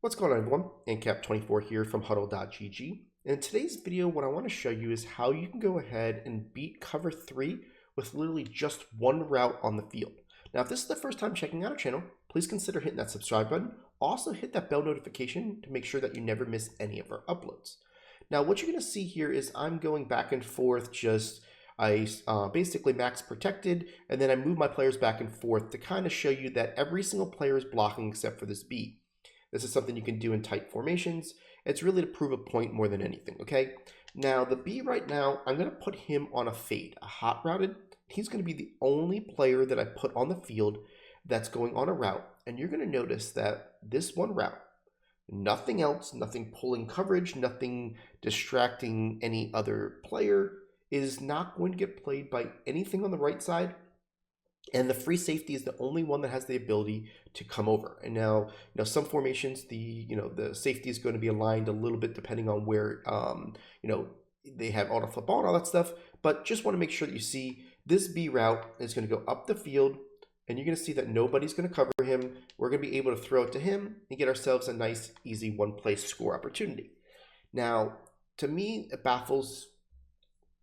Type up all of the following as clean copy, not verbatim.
What's going on, everyone? ANCAP24 here from HuddleGG. In today's video, what I want to show you is how you can go ahead and beat cover 3 with literally just one route on the field. Now, if this is the first time checking out our channel, please consider hitting that subscribe button. Also, hit that bell notification to make sure that you never miss any of our uploads. Now, what you're going to see here is I'm going back and forth I basically max protected, and then I move my players back and forth to kind of show you that every single player is blocking except for this B. This is something you can do in tight formations. It's really to prove a point more than anything, okay? Now, the B right now, I'm going to put him on a fade, a hot routed. He's going to be the only player that I put on the field that's going on a route. And you're going to notice that this one route, nothing else, nothing pulling coverage, nothing distracting any other player, is not going to get played by anything on the right side. And the free safety is the only one that has the ability to come over. And now, some formations, the safety is going to be aligned a little bit depending on where, they have auto flip ball and all that stuff. But just want to make sure that you see this B route is going to go up the field, and you're going to see that nobody's going to cover him. We're going to be able to throw it to him and get ourselves a nice, easy one-play score opportunity. Now, to me, it baffles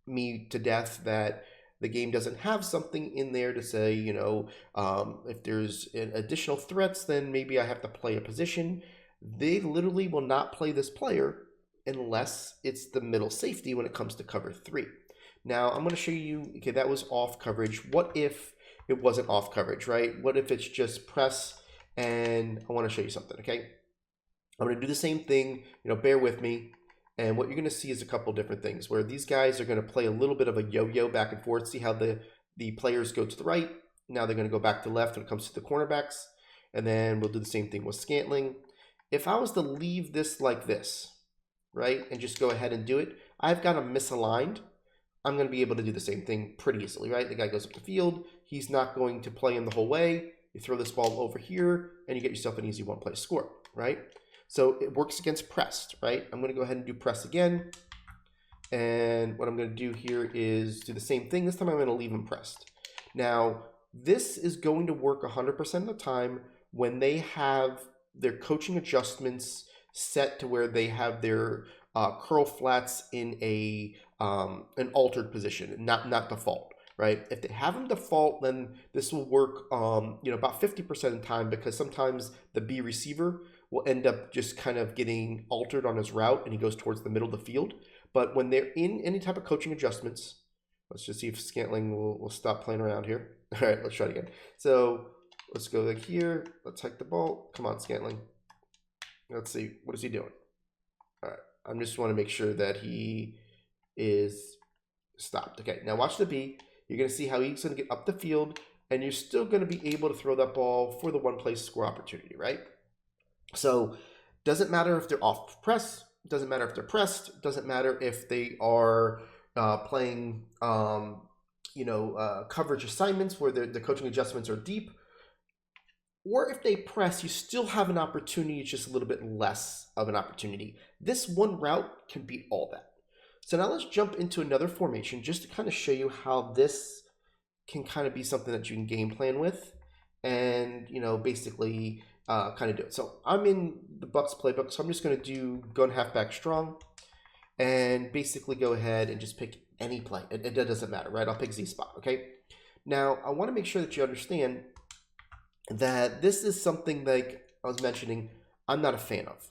me to death that the game doesn't have something in there to say, if there's additional threats, then maybe I have to play a position. They literally will not play this player unless it's the middle safety when it comes to cover 3. Now, I'm going to show you, okay, that was off coverage. What if it wasn't off coverage, right? What if it's just press? And I want to show you something, okay? I'm going to do the same thing, bear with me. And what you're going to see is a couple different things where these guys are going to play a little bit of a yo-yo back and forth. See how the players go to the right. Now they're going to go back to the left when it comes to the cornerbacks. And then we'll do the same thing with Scantling. If I was to leave this like this, right, and just go ahead and do it, I've got them misaligned. I'm going to be able to do the same thing pretty easily, right? The guy goes up the field. He's not going to play him the whole way. You throw this ball over here, and you get yourself an easy one-play score, right? So it works against pressed, right? I'm going to go ahead and do press again. And what I'm going to do here is do the same thing. This time I'm going to leave them pressed. Now, this is going to work 100% of the time when they have their coaching adjustments set to where they have their curl flats in an altered position, not default, right? If they have them default, then this will work about 50% of the time, because sometimes the B receiver will end up just kind of getting altered on his route and he goes towards the middle of the field. But when they're in any type of coaching adjustments, let's just see if Scantling will stop playing around here. All right, let's try it again. So let's go like here. Let's hike the ball. Come on, Scantling. Let's see. What is he doing? All right. I just want to make sure that he is stopped. Okay, now watch the B. You're going to see how he's going to get up the field, and you're still going to be able to throw that ball for the one-play score opportunity, right? So doesn't matter if they're off press, doesn't matter if they're pressed, doesn't matter if they are playing coverage assignments where the coaching adjustments are deep, or if they press, you still have an opportunity, it's just a little bit less of an opportunity. This one route can beat all that. So now let's jump into another formation just to kind of show you how this can kind of be something that you can game plan with and, basically kind of do it. So I'm in the Bucks playbook, so I'm just going to do gun halfback strong and basically go ahead and just pick any play. It doesn't matter, right? I'll pick Z spot, okay? Now, I want to make sure that you understand that this is something like I was mentioning I'm not a fan of.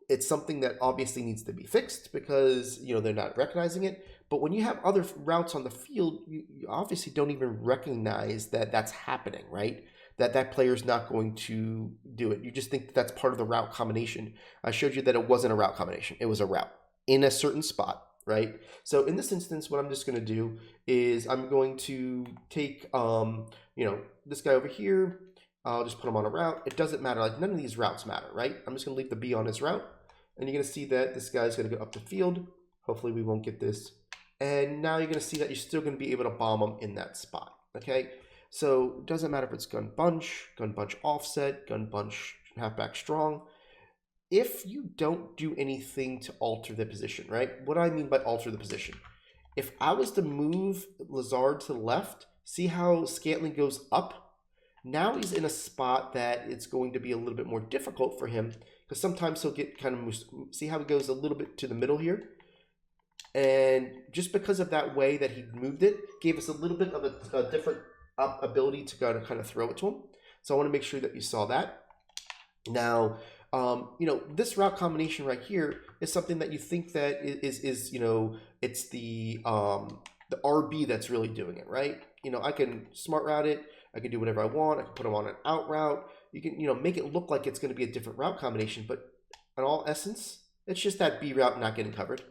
It's something that obviously needs to be fixed because, they're not recognizing it. But when you have other routes on the field, you obviously don't even recognize that that's happening, right? That player is not going to do it. You just think that's part of the route combination. I showed you that it wasn't a route combination. It was a route in a certain spot, right? So in this instance, what I'm just going to do is I'm going to take, this guy over here. I'll just put him on a route. It doesn't matter. Like, none of these routes matter, right? I'm just going to leave the B on his route. And you're going to see that this guy's going to go up the field. Hopefully we won't get this. And now you're going to see that you're still going to be able to bomb him in that spot, okay? So it doesn't matter if it's gun bunch offset, gun bunch halfback strong. If you don't do anything to alter the position, right? What do I mean by alter the position? If I was to move Lazard to the left, see how Scantling goes up? Now he's in a spot that it's going to be a little bit more difficult for him, because sometimes he'll get kind of, see how he goes a little bit to the middle here? And just because of that way that he moved it, gave us a little bit of a different ability to go to kind of throw it to him. So I want to make sure that you saw that. Now, you know, this route combination right here is something that you think that is you know, it's the RB that's really doing it, right? You know, I can smart route it. I can do whatever I want. I can put them on an out route. You can, you know, make it look like it's going to be a different route combination, but in all essence, it's just that B route not getting covered,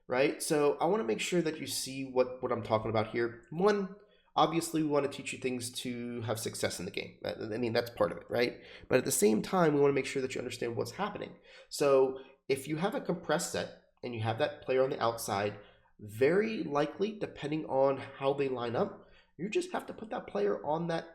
right? So I want to make sure that you see what I'm talking about here. One, obviously, we want to teach you things to have success in the game. I mean, that's part of it, right? But at the same time, we want to make sure that you understand what's happening. So if you have a compressed set and you have that player on the outside, very likely, depending on how they line up, you just have to put that player on that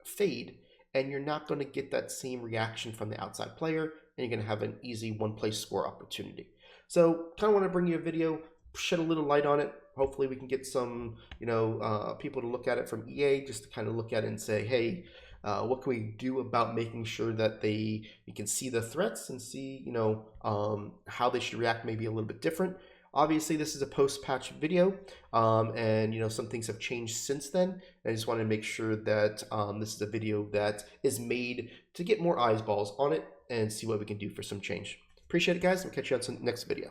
fade, and you're not going to get that same reaction from the outside player, and you're going to have an easy one-play score opportunity. So kind of want to bring you a video, shed a little light on it. Hopefully we can get some, you know, people to look at it from EA, just to kind of look at it and say, hey, what can we do about making sure that you can see the threats and see, you know, how they should react maybe a little bit different. Obviously, this is a post-patch video, and you know, some things have changed since then. I just want to make sure that this is a video that is made to get more eyeballs on it and see what we can do for some change. Appreciate it, guys. We'll catch you on some next video.